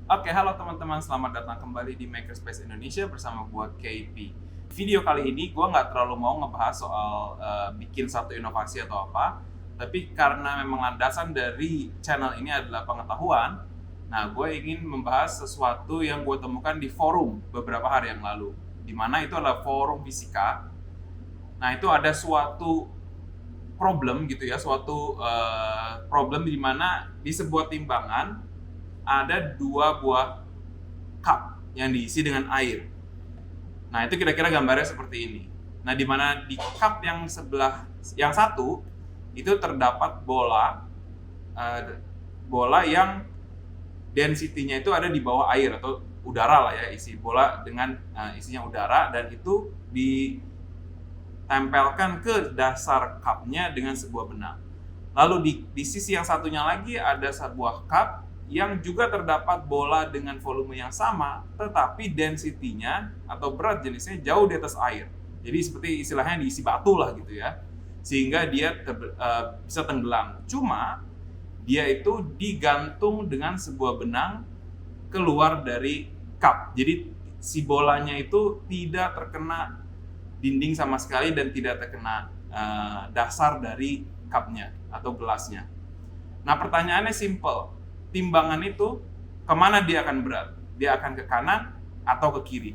Oke, halo teman-teman, selamat datang kembali di Makerspace Indonesia bersama gua KP. Video kali ini gua nggak terlalu mau ngebahas soal bikin satu inovasi atau apa, tapi karena memang landasan dari channel ini adalah pengetahuan, nah gue ingin membahas sesuatu yang gue temukan di forum beberapa hari yang lalu, di mana itu adalah forum fisika. Nah, itu ada suatu problem gitu ya, suatu problem di mana di sebuah timbangan ada dua buah cup yang diisi dengan air. Nah, itu kira-kira gambarnya seperti ini. Nah, di mana di cup yang sebelah yang satu itu terdapat bola yang density-nya itu ada di bawah air atau udara lah ya, isi bola dengan isinya udara, dan itu ditempelkan ke dasar cupnya dengan sebuah benang. Lalu di sisi yang satunya lagi ada sebuah cup yang juga terdapat bola dengan volume yang sama, tetapi density-nya atau berat jenisnya jauh di atas air. Jadi seperti istilahnya diisi batu lah gitu ya, sehingga dia bisa tenggelam. Cuma dia itu digantung dengan sebuah benang keluar dari cup. Jadi si bolanya itu tidak terkena dinding sama sekali dan tidak terkena dasar dari cupnya atau gelasnya. Nah, pertanyaannya simple. Timbangan itu kemana dia akan berat? Dia akan ke kanan atau ke kiri?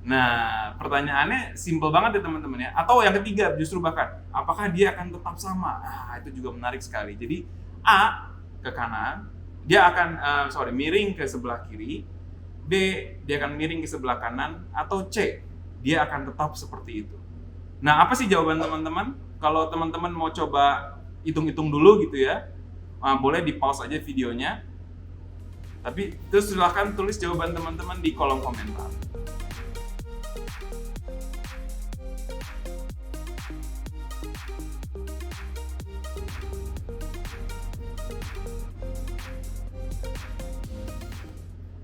Nah, pertanyaannya simple banget ya teman-teman ya. Atau yang ketiga justru bahkan, apakah dia akan tetap sama? Nah, itu juga menarik sekali. Jadi A ke kanan, dia akan miring ke sebelah kiri. B, dia akan miring ke sebelah kanan. Atau C, dia akan tetap seperti itu. Nah, apa sih jawaban teman-teman? Kalau teman-teman mau coba hitung-hitung dulu gitu ya, boleh di pause aja videonya. Tapi terus silahkan tulis jawaban teman-teman di kolom komentar.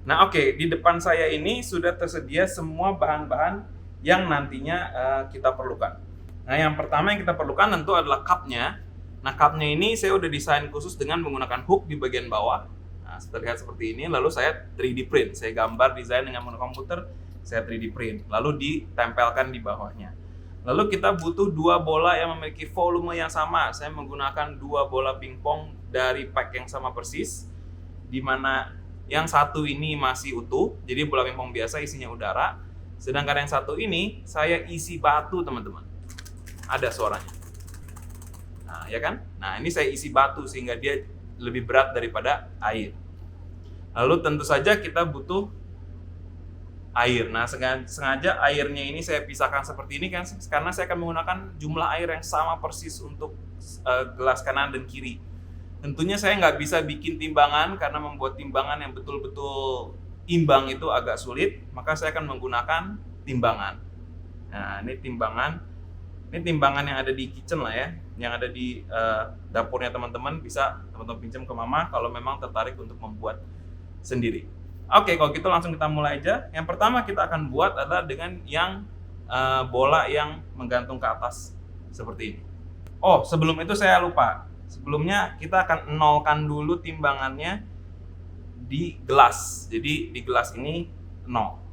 Nah, oke, di depan saya ini sudah tersedia semua bahan-bahan yang nantinya kita perlukan. Nah, yang pertama yang kita perlukan tentu adalah cupnya. Nah, cupnya ini saya udah desain khusus dengan menggunakan hook di bagian bawah. Nah, terlihat seperti ini. Lalu saya 3D print. Saya gambar desain dengan menggunakan komputer, saya 3D print. Lalu ditempelkan di bawahnya. Lalu kita butuh dua bola yang memiliki volume yang sama. Saya menggunakan dua bola pingpong dari pack yang sama persis, di mana yang satu ini masih utuh, jadi bola pingpong biasa isinya udara. Sedangkan yang satu ini saya isi batu, teman-teman. Ada suaranya. Nah, ya kan? Nah, ini saya isi batu sehingga dia lebih berat daripada air. Lalu tentu saja kita butuh air. Nah, sengaja airnya ini saya pisahkan seperti ini kan, karena saya akan menggunakan jumlah air yang sama persis untuk gelas kanan dan kiri. Tentunya saya nggak bisa bikin timbangan karena membuat timbangan yang betul-betul imbang itu agak sulit, maka saya akan menggunakan timbangan. Nah, ini timbangan yang ada di kitchen lah ya, yang ada di dapurnya teman-teman, bisa teman-teman pinjam ke mama kalau memang tertarik untuk membuat sendiri. Oke, kalau gitu langsung kita mulai aja. Yang pertama kita akan buat adalah dengan yang bola yang menggantung ke atas seperti ini. Oh, sebelum itu saya lupa. Sebelumnya kita akan nolkan dulu timbangannya di gelas. Jadi di gelas ini 0.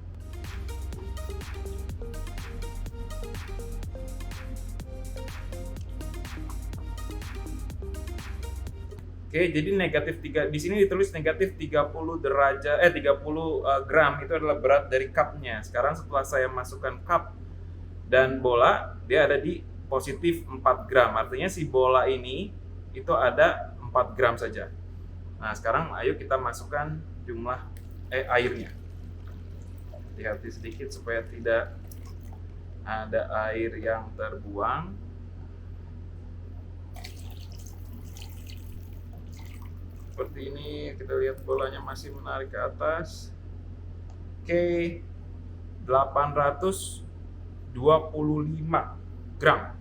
Oke, jadi negatif 3, di sini ditulis negatif 30 derajat 30 gram itu adalah berat dari cupnya. Sekarang setelah saya masukkan cup dan bola, dia ada di positif 4 gram. Artinya si bola ini itu ada 4 gram saja. Nah, sekarang ayo kita masukkan jumlah airnya. Hati-hati sedikit supaya tidak ada air yang terbuang. Seperti ini, kita lihat bolanya masih menarik ke atas. Oke, 825 gram.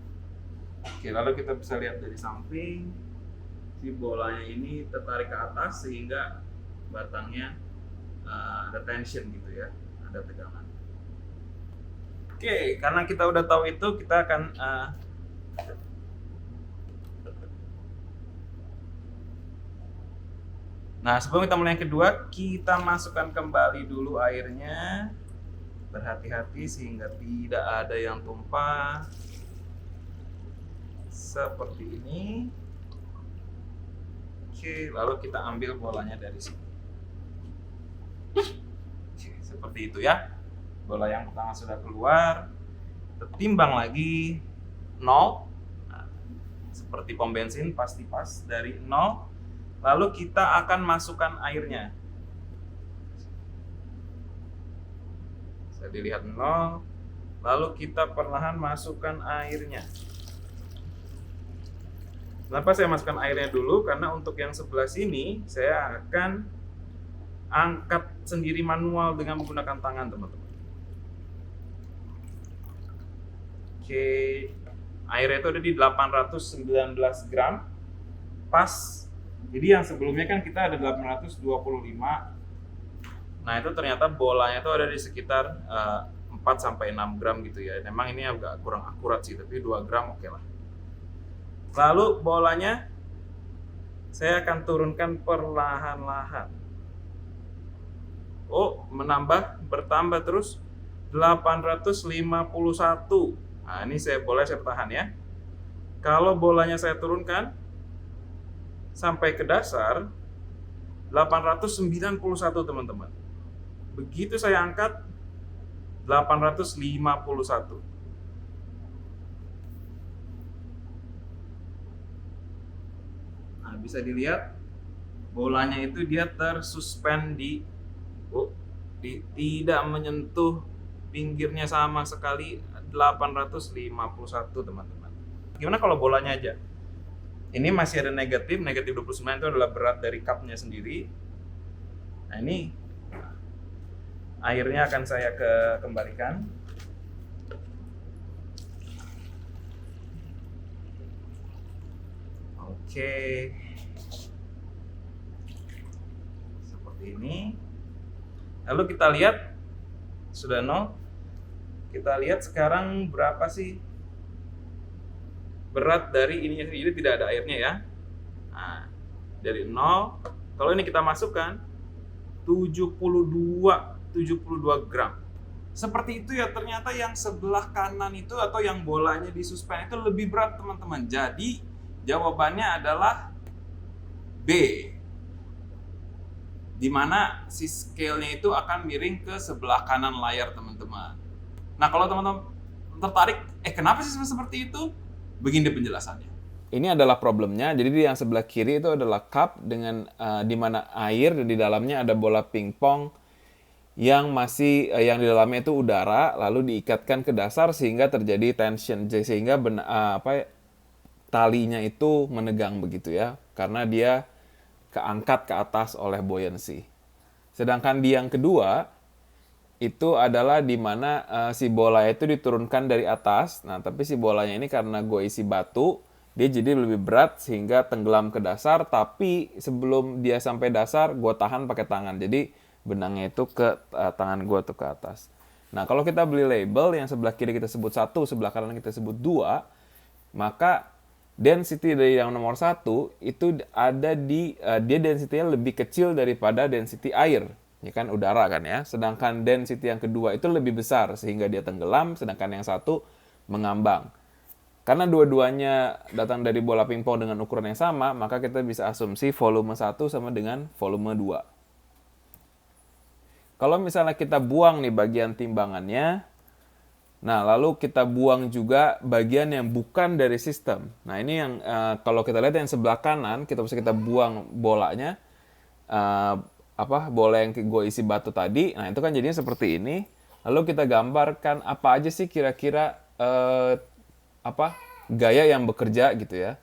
Oke, lalu kita bisa lihat dari samping, si bolanya ini tertarik ke atas sehingga batangnya ada tension gitu ya, ada tegangan. Oke, karena kita udah tahu itu, kita akan Nah, sebelum kita mulai yang kedua, kita masukkan kembali dulu airnya. Berhati-hati sehingga tidak ada yang tumpah. Seperti ini. Oke, lalu kita ambil bolanya dari sini. Oke, seperti itu ya. Bola yang pertama sudah keluar. Timbang lagi 0. Nah, seperti pom bensin pasti pas dari 0. Lalu kita akan masukkan airnya. Bisa dilihat 0. Lalu kita perlahan masukkan airnya. Kenapa saya masukkan airnya dulu? Karena untuk yang sebelah sini saya akan angkat sendiri manual dengan menggunakan tangan, teman-teman. Oke, airnya itu ada di 819 gram. Pas. Jadi yang sebelumnya kan kita ada 825. Nah, itu ternyata bolanya itu ada di sekitar 4-6 gram gitu ya. Memang ini agak kurang akurat sih, tapi 2 gram oke lah. Lalu bolanya saya akan turunkan perlahan-lahan. Oh, bertambah terus 851. Nah, ini boleh saya tahan ya. Kalau bolanya saya turunkan sampai ke dasar 891, teman-teman. Begitu saya angkat 851. Nah, bisa dilihat bolanya itu dia tersuspend tidak menyentuh pinggirnya sama sekali, 851, teman-teman. Gimana kalau bolanya aja? Ini masih ada negatif 29 itu adalah berat dari cupnya sendiri. Nah, ini airnya akan saya kembalikan. Oke. Seperti ini. Lalu kita lihat sudah 0. Kita lihat sekarang berapa sih berat dari ininya sendiri, tidak ada airnya ya. Nah, dari 0, kalau ini kita masukkan 72 gram. Seperti itu ya, ternyata yang sebelah kanan itu atau yang bolanya disuspend itu lebih berat, teman-teman. Jadi jawabannya adalah B. Di mana si scale-nya itu akan miring ke sebelah kanan layar, teman-teman. Nah, kalau teman-teman tertarik, kenapa sih seperti itu? Begini penjelasannya. Ini adalah problemnya. Jadi di yang sebelah kiri itu adalah cup dengan di mana air dan di dalamnya ada bola pingpong yang yang di dalamnya itu udara, lalu diikatkan ke dasar sehingga terjadi tension, sehingga talinya itu menegang begitu ya, karena dia keangkat ke atas oleh buoyancy. Sedangkan di yang kedua itu adalah di mana si bola itu diturunkan dari atas. Nah, tapi si bolanya ini karena gue isi batu, dia jadi lebih berat sehingga tenggelam ke dasar. Tapi sebelum dia sampai dasar, gue tahan pakai tangan. Jadi benangnya itu ke tangan gue tuh ke atas. Nah, kalau kita beli label yang sebelah kiri kita sebut 1, sebelah kanan kita sebut 2, maka density dari yang nomor 1 itu ada dia density-nya lebih kecil daripada density air. Ya kan, udara kan ya. Sedangkan density yang kedua itu lebih besar sehingga dia tenggelam, sedangkan yang satu mengambang. Karena dua-duanya datang dari bola pingpong dengan ukuran yang sama, maka kita bisa asumsi volume 1 sama dengan volume 2. Kalau misalnya kita buang nih bagian timbangannya, nah lalu kita buang juga bagian yang bukan dari sistem. Nah, ini yang kalau kita lihat yang sebelah kanan, kita buang bolanya, bola yang gue isi batu tadi. Nah, itu kan jadinya seperti ini. Lalu kita gambarkan apa aja sih kira-kira gaya yang bekerja gitu ya,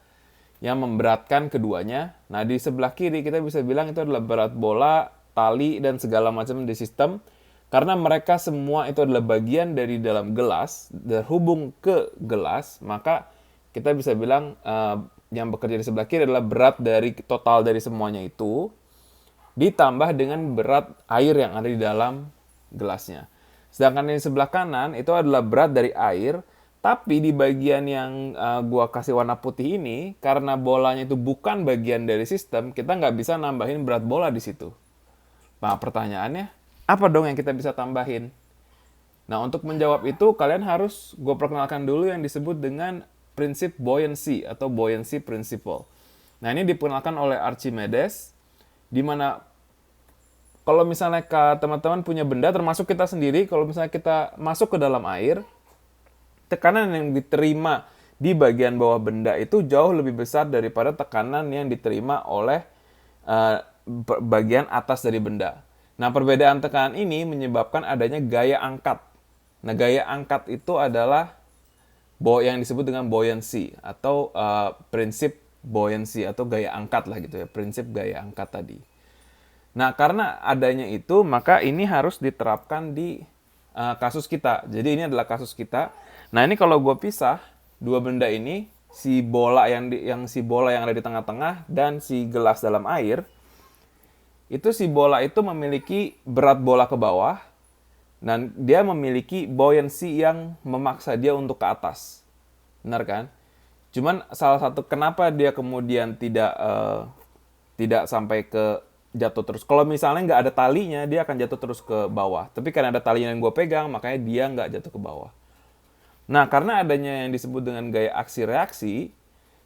yang memberatkan keduanya. Nah, di sebelah kiri kita bisa bilang itu adalah berat bola, tali, dan segala macam di sistem. Karena mereka semua itu adalah bagian dari dalam gelas, terhubung ke gelas, maka kita bisa bilang yang bekerja di sebelah kiri adalah berat dari total dari semuanya itu, ditambah dengan berat air yang ada di dalam gelasnya. Sedangkan di sebelah kanan itu adalah berat dari air Tapi di bagian yang gua kasih warna putih ini, karena bolanya itu bukan bagian dari sistem, kita nggak bisa nambahin berat bola di situ. Nah, pertanyaannya, apa dong yang kita bisa tambahin? Nah, untuk menjawab itu, kalian harus gue perkenalkan dulu yang disebut dengan prinsip buoyancy atau buoyancy principle. Nah, ini diperkenalkan oleh Archimedes, di mana kalau misalnya teman-teman punya benda, termasuk kita sendiri, kalau misalnya kita masuk ke dalam air, tekanan yang diterima di bagian bawah benda itu jauh lebih besar daripada tekanan yang diterima oleh bagian atas dari benda. Nah, perbedaan tekanan ini menyebabkan adanya gaya angkat. Nah, gaya angkat itu adalah yang disebut dengan buoyancy atau prinsip buoyancy atau gaya angkat lah gitu ya, prinsip gaya angkat tadi. Nah, karena adanya itu, maka ini harus diterapkan di kasus kita. Jadi ini adalah kasus kita. Nah, ini kalau gue pisah dua benda ini, si bola yang ada di tengah-tengah dan si gelas dalam air, itu si bola itu memiliki berat bola ke bawah dan dia memiliki buoyancy yang memaksa dia untuk ke atas. Benar kan? Cuman salah satu kenapa dia kemudian tidak sampai ke jatuh terus. Kalau misalnya nggak ada talinya, dia akan jatuh terus ke bawah. Tapi karena ada talinya yang gue pegang, makanya dia nggak jatuh ke bawah. Nah, karena adanya yang disebut dengan gaya aksi-reaksi,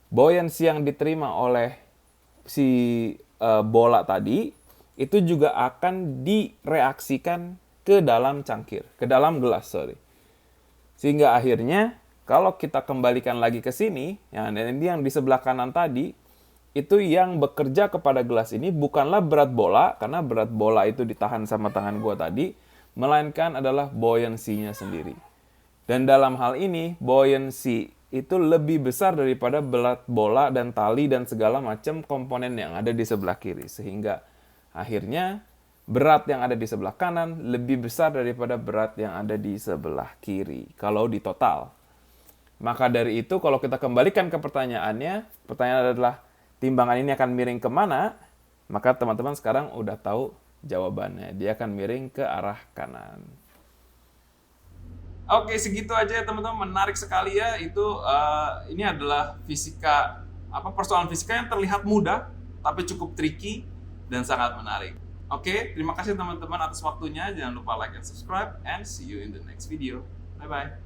buoyancy yang diterima oleh si bola tadi, itu juga akan direaksikan ke dalam cangkir, ke dalam gelas, sorry. Sehingga akhirnya, kalau kita kembalikan lagi ke sini, ini yang di sebelah kanan tadi, itu yang bekerja kepada gelas ini bukanlah berat bola, karena berat bola itu ditahan sama tangan gue tadi, melainkan adalah buoyancy-nya sendiri. Dan dalam hal ini, buoyancy itu lebih besar daripada berat bola dan tali dan segala macam komponen yang ada di sebelah kiri. Sehingga akhirnya berat yang ada di sebelah kanan lebih besar daripada berat yang ada di sebelah kiri. Kalau di total. Maka dari itu, kalau kita kembalikan ke pertanyaannya, pertanyaan adalah, timbangan ini akan miring kemana? Maka teman-teman sekarang udah tahu jawabannya. Dia akan miring ke arah kanan. Oke, segitu aja ya teman-teman. Menarik sekali ya. Ini adalah persoalan fisika yang terlihat mudah, tapi cukup tricky dan sangat menarik. Oke, terima kasih teman-teman atas waktunya. Jangan lupa like and subscribe, and see you in the next video. Bye-bye.